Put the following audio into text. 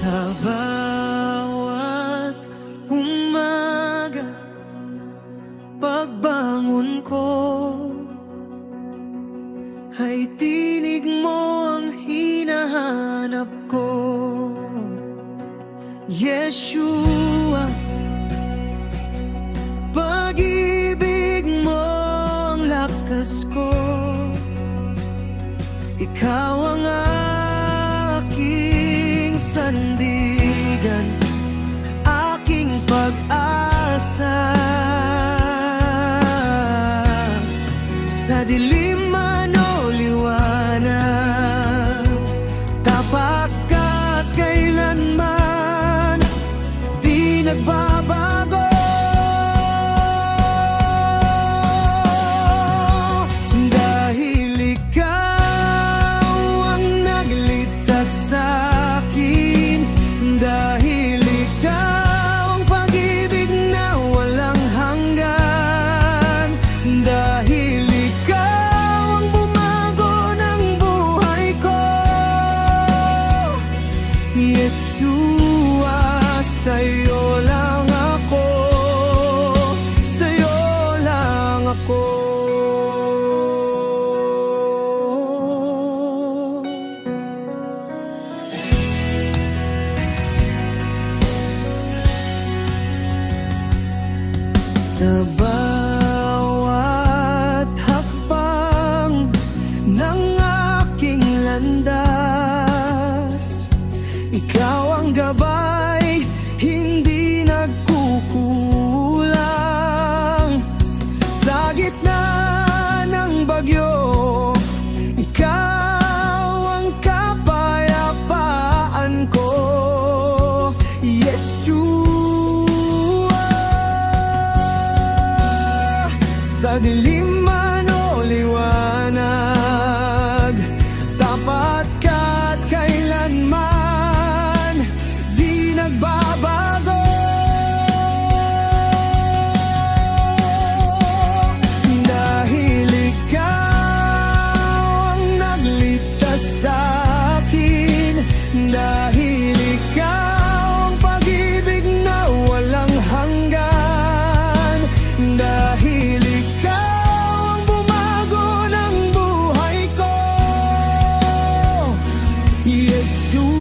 Sa bawat umaga, pagbangon ko, ay tinig mo ang hinahanap ko. Yeshua, pag-ibig mo ang lakas ko. Ikaw ang aking sandigan, aking pag-asa. Sa dilim man o liwanag, tapat ka at kailanman di nagbabago. Dahil ikaw ang nagligtas sa'kin, dahil ikaw ang pag-ibig na walang hanggan, dahil ikaw ang bumago ng buhay ko. Yeshua, sa'yo lang ako, sa'yo lang ako. Sa bawat hakbang ng aking landas, ikaw ang gabay, hindi nagkukulang. Sa gitna ng bagyo, ikaw ang kapayapaan ko. Yeshua, sa dilim man o liwanag, tapat ka at kailanman di nagbabago. Dahil ikaw ang nagligtas sa'kin, dahil